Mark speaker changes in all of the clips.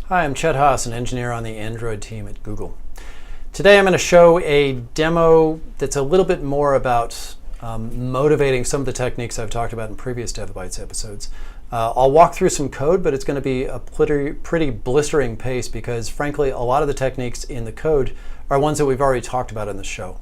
Speaker 1: Hi, I'm Chet Haas, an engineer on the Android team at Google. Today I'm going to show a demo that's a little bit more about motivating some of the techniques I've talked about in previous DevBytes episodes. I'll walk through some code, but it's going to be a pretty blistering pace because, frankly, a lot of the techniques in the code are ones that we've already talked about in the show.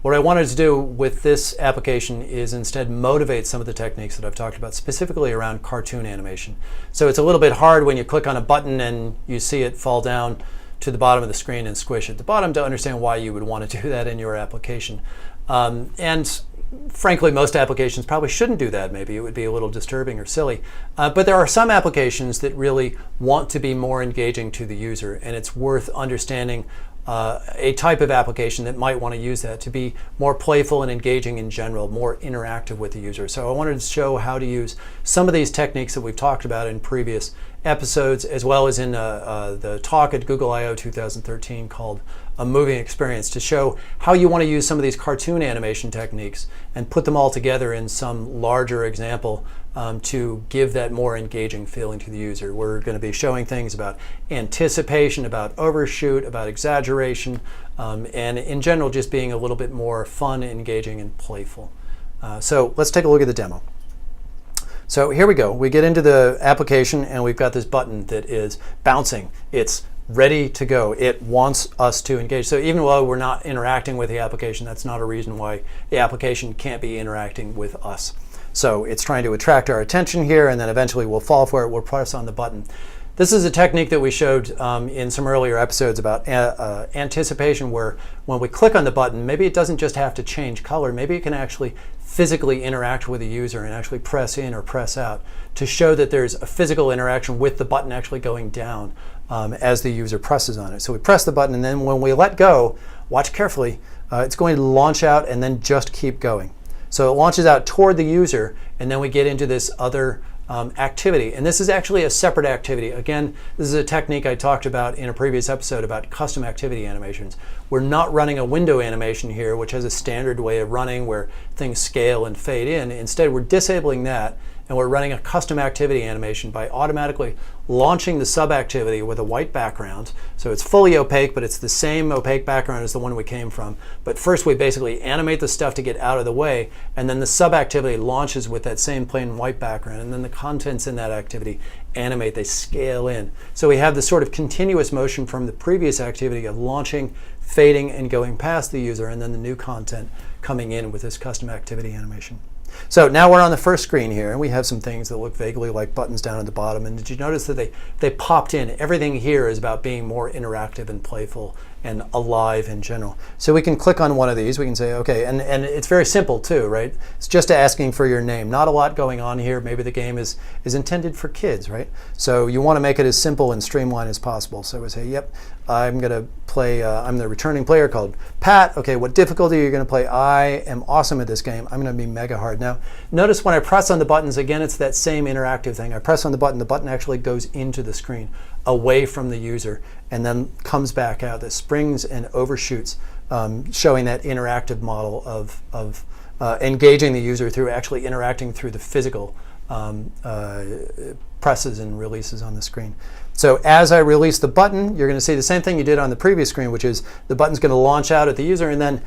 Speaker 1: What I wanted to do with this application is instead motivate some of the techniques that I've talked about, specifically around cartoon animation. So it's a little bit hard when you click on a button and you see it fall down to the bottom of the screen and squish at the bottom to understand why you would want to do that in your application. And frankly, most applications probably shouldn't do that. Maybe it would be a little disturbing or silly. But there are some applications that really want to be more engaging to the user, and it's worth understanding a type of application that might want to use that to be more playful and engaging in general, more interactive with the user. So I wanted to show how to use some of these techniques that we've talked about in previous episodes, as well as in the talk at Google I/O 2013 called A Moving Experience, to show how you want to use some of these cartoon animation techniques and put them all together in some larger example to give that more engaging feeling to the user. We're going to be showing things about anticipation, about overshoot, about exaggeration, and in general just being a little bit more fun, engaging, and playful. So let's take a look at the demo. So here we go. We get into the application and we've got this button that is bouncing. It's ready to go. It wants us to engage. So even though we're not interacting with the application, that's not a reason why the application can't be interacting with us. So it's trying to attract our attention here, and then eventually we'll fall for it. We'll press on the button. This is a technique that we showed in some earlier episodes about anticipation, where when we click on the button, maybe it doesn't just have to change color. Maybe it can actually physically interact with the user and actually press in or press out to show that there's a physical interaction with the button actually going down as the user presses on it. So we press the button, and then when we let go, watch carefully, it's going to launch out and then just keep going. So it launches out toward the user, and then we get into this other activity. And this is actually a separate activity. Again, this is a technique I talked about in a previous episode about custom activity animations. We're not running a window animation here, which has a standard way of running where things scale and fade in. Instead, we're disabling that, and we're running a custom activity animation by automatically launching the sub-activity with a white background. So it's fully opaque, but it's the same opaque background as the one we came from. But first we basically animate the stuff to get out of the way, and then the sub-activity launches with that same plain white background, and then the contents in that activity animate, they scale in. So we have this sort of continuous motion from the previous activity of launching, fading, and going past the user, and then the new content coming in with this custom activity animation. So now we're on the first screen here, and we have some things that look vaguely like buttons down at the bottom. And did you notice that they popped in? Everything here is about being more interactive and playful and alive in general. So we can click on one of these. We can say, okay, and it's very simple too, right? It's just asking for your name. Not a lot going on here. Maybe the game is intended for kids, right? So you want to make it as simple and streamlined as possible. So we say, yep, I'm going to play, I'm the returning player called Pat. Okay, what difficulty are you going to play? I am awesome at this game. I'm going to be mega hard. Now, notice when I press on the buttons, again, it's that same interactive thing. I press on the button actually goes into the screen, away from the user, and then comes back out. That springs and overshoots, showing that interactive model of engaging the user through actually interacting through the physical presses and releases on the screen. So as I release the button, you're going to see the same thing you did on the previous screen, which is the button's going to launch out at the user and then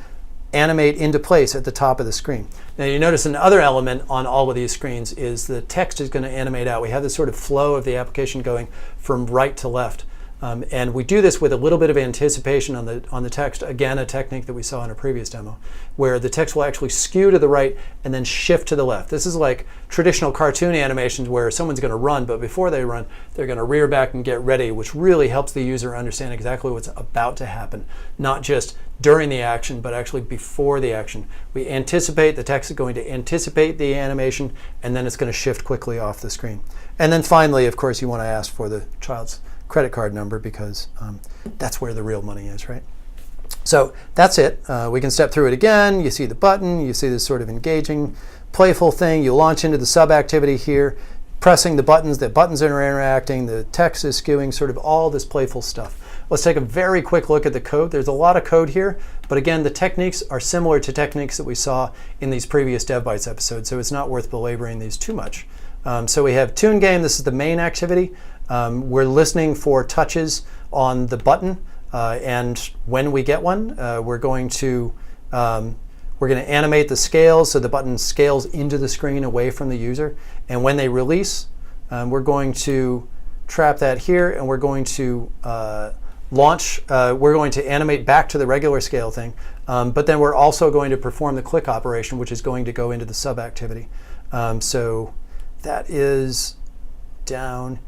Speaker 1: animate into place at the top of the screen. Now you notice another element on all of these screens is the text is going to animate out. We have this sort of flow of the application going from right to left. And we do this with a little bit of anticipation on the text. Again, a technique that we saw in a previous demo, where the text will actually skew to the right and then shift to the left. This is like traditional cartoon animations where someone's going to run, but before they run, they're going to rear back and get ready, which really helps the user understand exactly what's about to happen, not just during the action, but actually before the action. We anticipate, the text is going to anticipate the animation, and then it's going to shift quickly off the screen. And then finally, of course, you want to ask for the child's credit card number because that's where the real money is, right? So that's it. We can step through it again. You see the button. You see this sort of engaging, playful thing. You launch into the sub-activity here, pressing the buttons are interacting, the text is skewing, sort of all this playful stuff. let's take a very quick look at the code. There's a lot of code here, but again, the techniques are similar to techniques that we saw in these previous DevBytes episodes, so it's not worth belaboring these too much. So we have tune game. This is the main activity. We're listening for touches on the button, and when we get one, we're going to animate the scale so the button scales into the screen away from the user. And when they release, we're going to trap that here, and we're going to launch. We're going to animate back to the regular scale thing, but then we're also going to perform the click operation, which is going to go into the sub activity. So that is down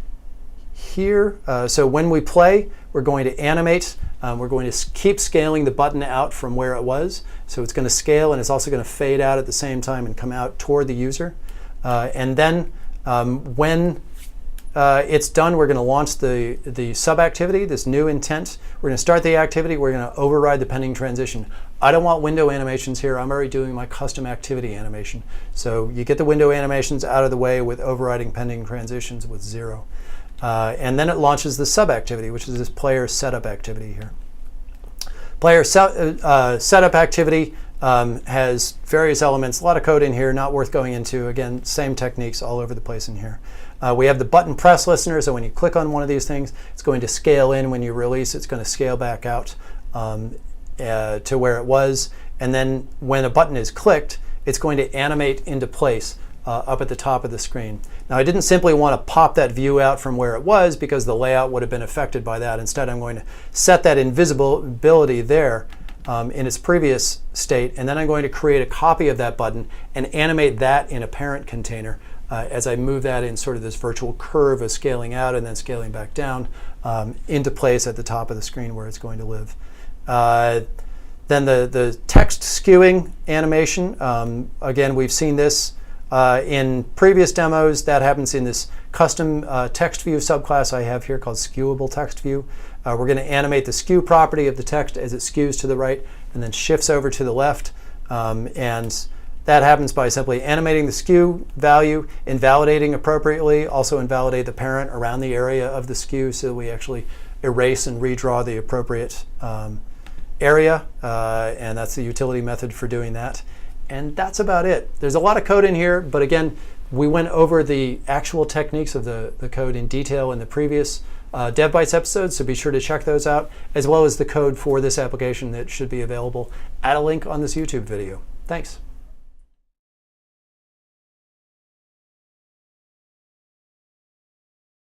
Speaker 1: here. So when we play, we're going to animate. We're going to keep scaling the button out from where it was. So it's going to scale, and it's also going to fade out at the same time and come out toward the user. And then when it's done, we're going to launch the sub activity, this new intent. We're going to start the activity. We're going to override the pending transition. I don't want window animations here. I'm already doing my custom activity animation. So you get the window animations out of the way with overriding pending transitions with 0. And then it launches the sub activity, which is this player setup activity here. Player setup activity has various elements, a lot of code in here, not worth going into. Again, same techniques all over the place in here. We have the button press listener, so when you click on one of these things, it's going to scale in. When you release, it's going to scale back out to where it was. And then when a button is clicked, it's going to animate into place up at the top of the screen. Now, I didn't simply want to pop that view out from where it was because the layout would have been affected by that. Instead, I'm going to set that invisibility there in its previous state, and then I'm going to create a copy of that button and animate that in a parent container as I move that in sort of this virtual curve of scaling out and then scaling back down into place at the top of the screen where it's going to live. Then the text skewing animation, again, we've seen this in previous demos. That happens in this custom text view subclass I have here called skewable text view. We're going to animate the skew property of the text as it skews to the right and then shifts over to the left. And that happens by simply animating the skew value, invalidating appropriately, also invalidate the parent around the area of the skew so that we actually erase and redraw the appropriate area. And that's the utility method for doing that. And that's about it. There's a lot of code in here, but again, we went over the actual techniques of the code in detail in the previous DevBytes episodes, so be sure to check those out, as well as the code for this application that should be available at a link on this YouTube video. Thanks.